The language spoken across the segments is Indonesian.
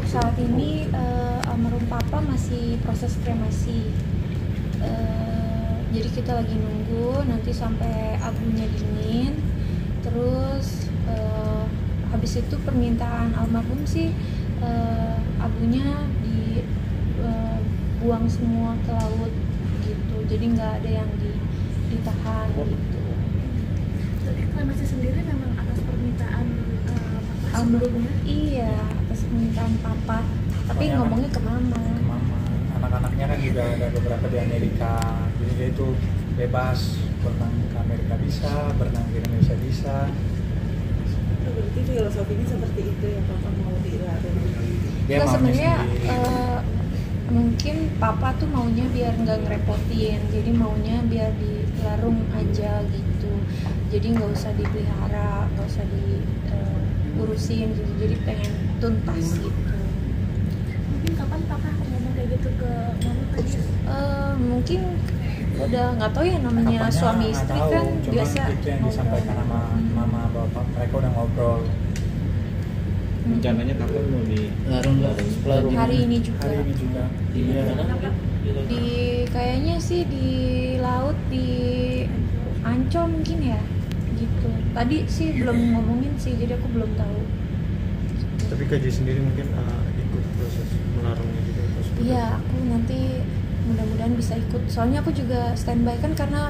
saat ini almarhum papa masih proses kremasi. Jadi kita lagi nunggu nanti sampai abunya dingin. Terus habis itu permintaan almarhum sih abunya dibuang semua ke laut gitu. Jadi nggak ada yang ditahan gitu. Jadi kremasi sendiri memang atas permintaan papa sebelumnya? Iya, atas permintaan papa. Tapi Soalnya ngomongnya ke mama. Mama, anak-anaknya kan juga ada beberapa di Amerika, jadi dia itu bebas berenang ke Amerika bisa, berenang di Indonesia bisa. Berarti filosofinya seperti itu ya, papa mau dilarang. Dia Nggak, maunya sebenarnya sendiri. mungkin papa tuh maunya biar nggak ngerepotin, jadi maunya biar dilarung aja gitu. Jadi nggak usah dipelihara, nggak usah diurusin gitu. Jadi pengen tuntas gitu. Mungkin kapan papa ngomong kayak gitu ke mama tadi? Mungkin udah nggak tahu ya, namanya Kapannya suami nggak istri tahu, kan cuman biasa itu yang ngobrol. disampaikan sama mama bapak, mereka udah ngobrol. Rencananya kapan mau di Larung Hari ini juga. Hari ini juga. Iya. Di kayaknya sih di laut di Ancol mungkin ya gitu. Tadi sih belum ngomongin sih, jadi aku belum tahu. Tapi KJ sendiri mungkin ikut proses melarungnya gitu atau seperti Iya, apa? aku nanti mudah-mudahan bisa ikut. Soalnya aku juga standby kan karena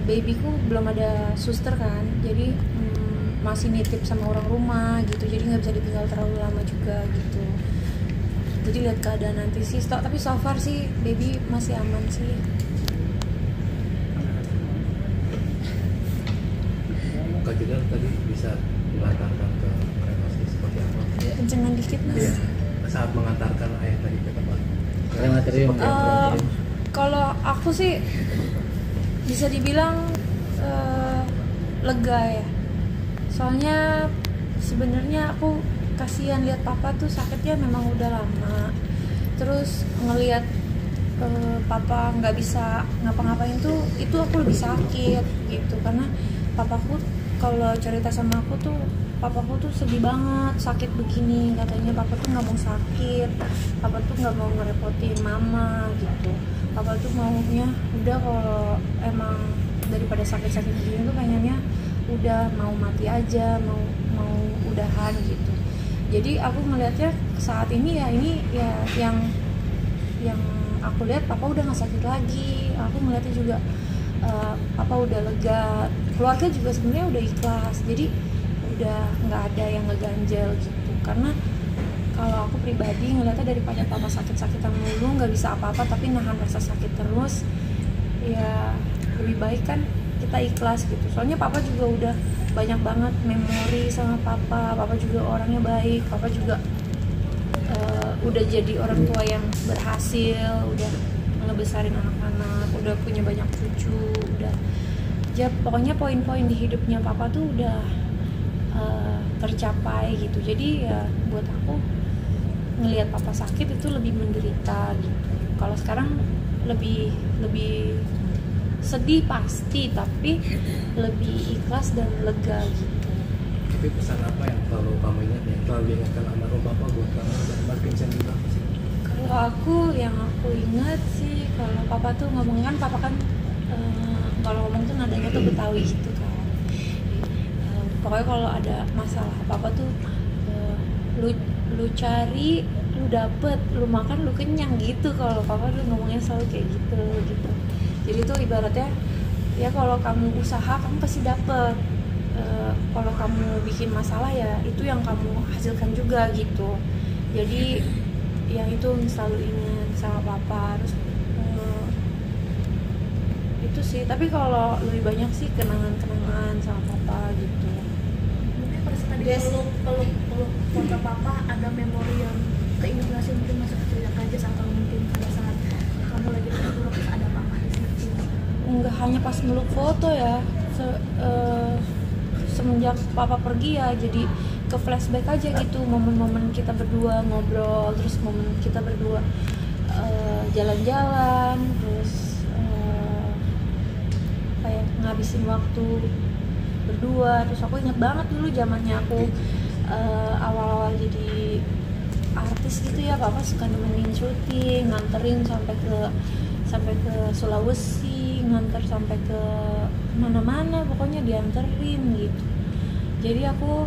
babyku belum ada suster kan. Jadi masih nitip sama orang rumah gitu. Jadi nggak bisa ditinggal terlalu lama juga gitu. Jadi lihat keadaan nanti sih. Tapi so far sih baby masih aman sih. Kak Jidan tadi bisa mengantarkan ke kremasi seperti apa? Kencengan dikit mas. Iya. Saat mengantarkan ayah tadi ke tempat Krematorium. Seperti apa? Kalau aku sih bisa dibilang lega ya. Soalnya sebenarnya aku kasihan lihat papa tuh sakitnya memang udah lama. Terus ngelihat papa nggak bisa ngapa-ngapain tuh, itu aku lebih sakit gitu. Karena papaku kalau cerita sama aku tuh, papaku tuh sedih banget sakit begini. Katanya papa tuh nggak mau sakit, papa tuh nggak mau ngerepotin mama gitu. Papa tuh maunya udah kalau emang daripada sakit-sakit begini tuh pengennya udah mau mati aja, mau udahan gitu. Jadi aku ngelihatnya saat ini ya, ini ya yang aku lihat papa udah nggak sakit lagi. Aku ngelihatnya juga papa udah lega, keluarga juga sebenarnya udah ikhlas. Jadi udah nggak ada yang ngeganjel gitu. Karena kalau aku pribadi ngelihatnya daripada papa sakit-sakitan mulu nggak bisa apa-apa tapi nahan rasa sakit terus, ya lebih baik kan kita ikhlas gitu. Soalnya papa juga udah banyak banget memori sama papa juga orangnya baik, papa juga udah jadi orang tua yang berhasil, udah ngebesarin anak-anak, udah punya banyak cucu, udah ya pokoknya poin-poin di hidupnya papa tuh udah tercapai gitu. Jadi ya buat aku ngelihat papa sakit itu lebih menderita gitu. Kalau sekarang lebih sedih pasti, tapi lebih ikhlas dan lega gitu. Tapi pesan apa yang kalau kamu ingat nih, kalau diingatkan almarhum bapak buat kamu dan makin sendiri apa sih? Kalau yang aku ingat sih, kalau papa tuh ngomong kan, papa kan kalau ngomong tuh nadanya tuh Betawi gitu kan. Pokoknya kalau ada masalah papa tuh lu cari, lu dapet, lu makan, lu kenyang gitu. Kalau papa tuh ngomongnya selalu kayak gitu. Jadi tuh ibaratnya ya kalau kamu usaha kamu pasti dapet. Kalau kamu bikin masalah ya itu yang kamu hasilkan juga gitu. Jadi yang itu selalu ingat sama papa. Terus itu sih. Tapi kalau lebih banyak sih kenangan-kenangan sama papa gitu. Mungkin pada saat tadi peluk foto papa, ada memori yang keinget nggak sih, mungkin masa kecil aja, atau mungkin pada saat kamu lagi terus ada papa di situ? Nggak hanya pas meluk foto ya, semenjak papa pergi ya jadi ke flashback aja gitu, momen-momen kita berdua ngobrol, terus momen kita berdua jalan-jalan, terus kayak ngabisin waktu berdua. Terus aku inget banget dulu zamannya aku awal-awal jadi artis gitu ya, papa suka nemenin syuting, nganterin sampai ke Sulawesi, nganter sampai ke mana-mana, pokoknya dianterin gitu. Jadi aku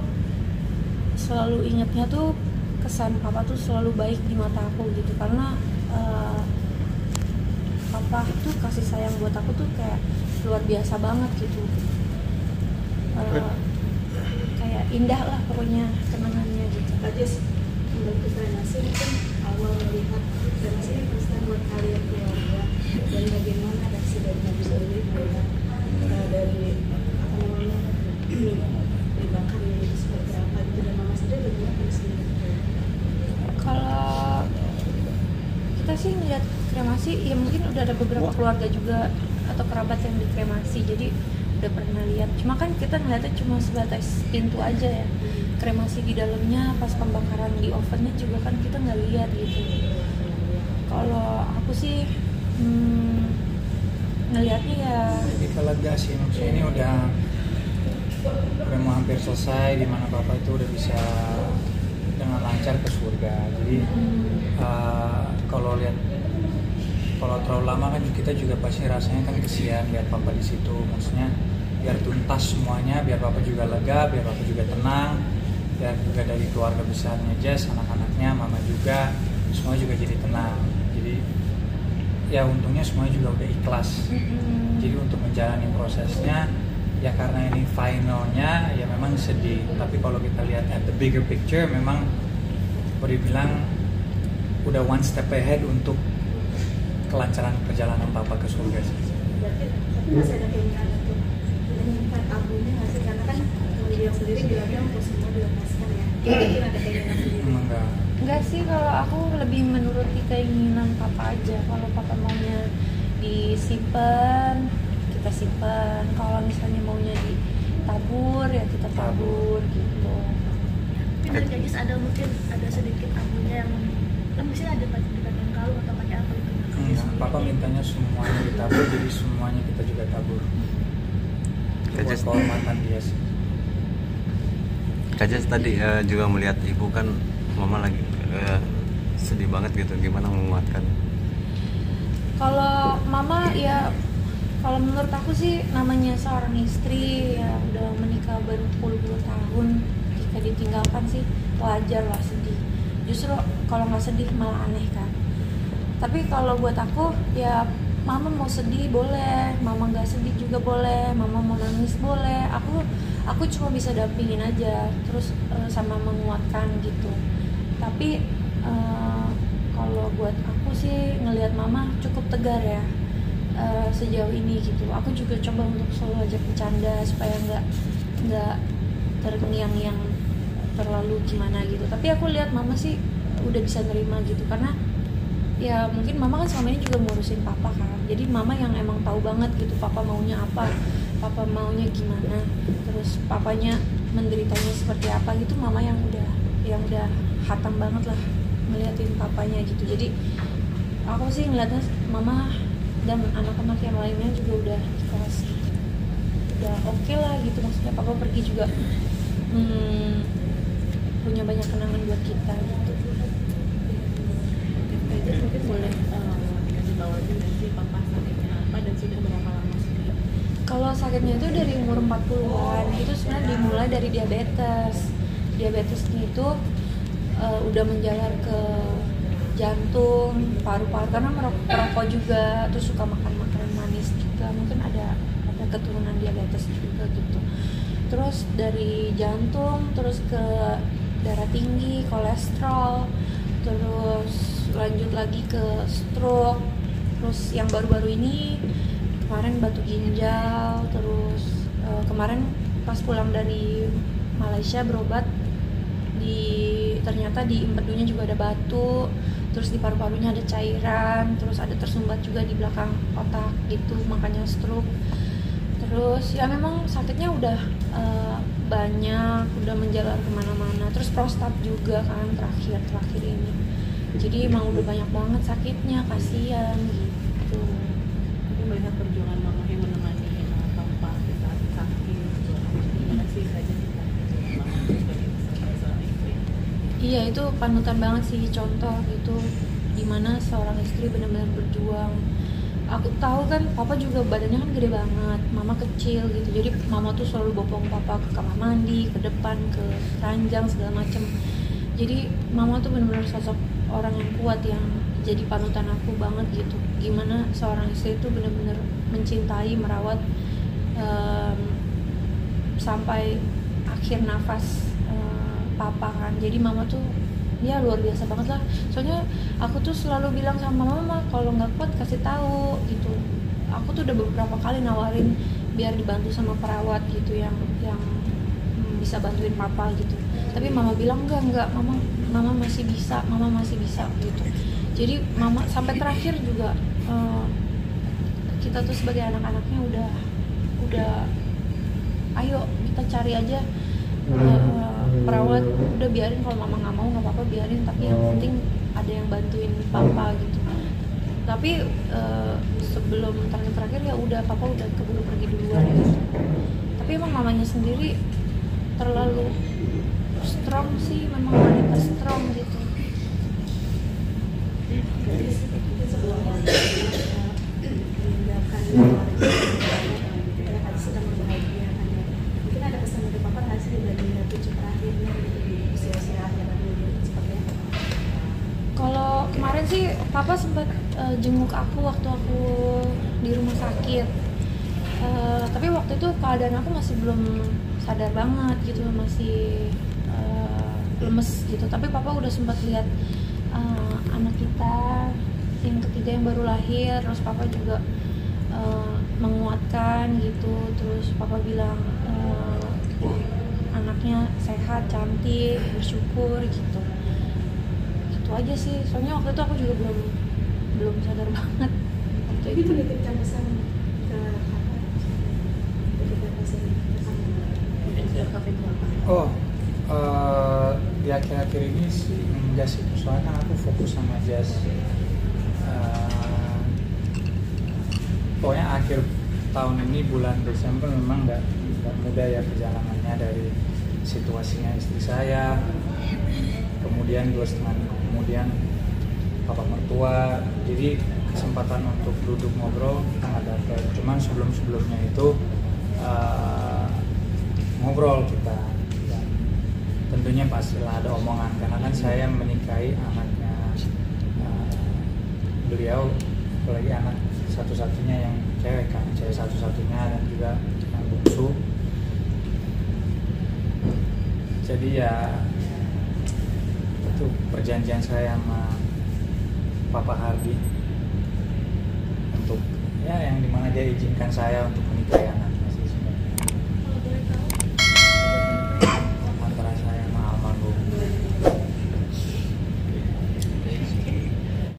selalu ingatnya tuh kesan papa tuh selalu baik di mata aku gitu, karena papa tuh kasih sayang buat aku tuh kayak luar biasa banget gitu. Kayak indah lah pokoknya kenangannya gitu. Tadi kembali ke kremasi, mungkin awal melihat kremasi ini pesan buat kalian keluarga, dan bagaimana reaksi dari Nabi sendiri melihat dari apa namanya dibakar ini seperti apa gitu, dan mama sendiri bagaimana sendiri? Kalau kita sih ngeliat kremasi, ya mungkin udah ada beberapa keluarga juga atau kerabat yang dikremasi, jadi udah pernah lihat. Cuma kan kita ngeliatnya cuma sebatas pintu aja ya. Kremasi di dalamnya pas pembakaran di ovennya juga kan kita nggak lihat gitu. Kalau aku sih ngelihatnya ya. Jadi lega sih, maksudnya ini udah mau hampir selesai, di mana papa itu udah bisa dengan lancar ke surga. Jadi kalau terlalu lama kan kita juga pasti rasanya kan kesian lihat papa di situ. Maksudnya biar tuntas semuanya, biar papa juga lega, biar papa juga tenang, dan juga dari keluarga besarnya Jess, anak-anaknya, mama juga, semua juga jadi tenang. Jadi ya untungnya semuanya juga udah ikhlas. Jadi untuk menjalani prosesnya ya, karena ini finalnya ya memang sedih, tapi kalau kita lihat at the bigger picture memang boleh bilang udah one step ahead untuk kelancaran perjalanan papa ke surga sih. Berarti tapi masih ada keinginan untuk menyimpan abunya nggak sih? Karena kan dia sendiri bilangnya untuk semua dilepaskan ya. Mungkin ada keinginan sendiri. Enggak sih, kalau aku lebih menuruti keinginan papa aja. Kalau papa maunya disimpan, kita simpan. Kalau misalnya maunya ditabur, ya kita tabur gitu. Tapi dari gadis ada mungkin ada sedikit abunya yang kan misalnya ada dipajang kalung atau pakai apa itu. Papa mintanya semuanya ditabur, jadi semuanya kita juga tabur. Buat kehormatan dia sih. Kak Jess tadi juga melihat ibu kan, mama lagi sedih banget gitu, gimana menguatkan? Kalau mama ya, kalau menurut aku sih namanya seorang istri ya udah menikah berpuluh-puluh tahun, jika ditinggalkan sih wajar lah sedih. Justru kalau nggak sedih malah aneh kan. Tapi kalau buat aku ya, mama mau sedih boleh, mama nggak sedih juga boleh, mama mau nangis boleh. Aku cuma bisa dampingin aja, terus sama menguatkan gitu. Tapi kalau buat aku sih ngelihat mama cukup tegar ya sejauh ini gitu. Aku juga coba untuk selalu ajak bercanda supaya nggak terngiang-ngiang terlalu gimana gitu. Tapi aku lihat mama sih udah bisa nerima gitu, karena ya mungkin mama kan selama ini juga ngurusin papa kan. Jadi mama yang emang tahu banget gitu papa maunya apa, papa maunya gimana, terus papanya menderitanya seperti apa gitu. Mama yang udah hatam banget lah ngeliatin papanya gitu. Jadi aku sih ngeliatnya mama dan anak-anak yang lainnya juga udah ikhlas gitu. Udah oke lah gitu, maksudnya papa pergi juga punya banyak kenangan buat kita gitu. Mungkin boleh dikasih tahu aja nggak sih papa sakitnya apa dan sudah berapa lama sih? Kalau sakitnya itu dari umur 40-an, itu sebenarnya dimulai dari diabetes. Diabetesnya itu udah menjalar ke jantung, paru-paru, karena merokok juga, terus suka makan makanan manis juga, mungkin ada keturunan diabetes juga gitu. Terus dari jantung, terus ke darah tinggi, kolesterol, terus lanjut lagi ke stroke, terus yang baru-baru ini kemarin batu ginjal, terus kemarin pas pulang dari Malaysia berobat ternyata di empedunya juga ada batu, terus di paru-parunya ada cairan, terus ada tersumbat juga di belakang otak gitu, makanya stroke. Terus ya memang sakitnya udah banyak, udah menjalar kemana-mana. Terus prostat juga kan terakhir ini, jadi emang udah banyak banget sakitnya, kasihan gitu. Tapi melihat perjuangan mama yang menemani papa di saat sakit, gimana sih saja kita mama sebagai seorang istri? Iya, itu panutan banget sih, contoh gitu dimana seorang istri benar-benar berjuang. Aku tahu kan papa juga badannya kan gede banget, mama kecil gitu, jadi mama tuh selalu bopong papa ke kamar mandi, ke depan, ke ranjang segala macem. Jadi mama tuh benar-benar sosok orang yang kuat, yang jadi panutan aku banget gitu, gimana seorang istri itu benar-benar mencintai, merawat sampai akhir nafas papa kan. Jadi mama tuh ya luar biasa banget lah. Soalnya aku tuh selalu bilang sama mama, kalau nggak kuat kasih tahu gitu. Aku tuh udah beberapa kali nawarin biar dibantu sama perawat gitu yang bisa bantuin papa gitu. Tapi mama bilang enggak, mama masih bisa gitu. Jadi mama sampai terakhir juga kita tuh sebagai anak-anaknya udah ayo kita cari aja perawat, udah biarin kalau mama nggak mau nggak apa-apa, biarin, tapi yang penting ada yang bantuin papa gitu. Tapi sebelum terakhir ya udah papa udah keburu pergi duluan gitu. Tapi emang mamanya sendiri terlalu strong sih, memang wanita strong gitu. Sebelumnya meninggalkan keluarga kita sedang berbahagia kan ya. Mungkin ada pesan dari papa nggak sih dari tujuh terakhirnya gitu di usia-usia akhir seperti apa? Kalau kemarin sih papa sempat jenguk aku waktu aku di rumah sakit. Tapi waktu itu keadaan aku masih belum sadar banget gitu, masih lemes gitu. Tapi papa udah sempat lihat anak kita yang ketiga yang baru lahir, terus papa juga menguatkan gitu. Terus papa bilang anaknya sehat, cantik, bersyukur gitu. Itu aja sih. Soalnya waktu itu aku juga belum sadar banget. Jadi menitipkan pesan ke apa? Ketika pesan Oh, di akhir-akhir ini sih enggak sih, soalnya kan aku fokus sama jazz. Pokoknya akhir tahun ini bulan Desember memang nggak mudah ya perjalanannya, dari situasinya istri saya, kemudian 2,5 minggu kemudian papa mertua, jadi kesempatan untuk duduk ngobrol kita nggak dapat. Cuman sebelumnya itu ngobrol kita, dan tentunya pastilah ada omongan, karena kan saya menikahi anaknya beliau, apalagi anak satu-satunya yang cewek kan, cewek satu-satunya, dan juga yang bungsu. Jadi ya itu perjanjian saya sama Papa Hardi untuk ya yang dimana dia izinkan saya untuk menikahi anak.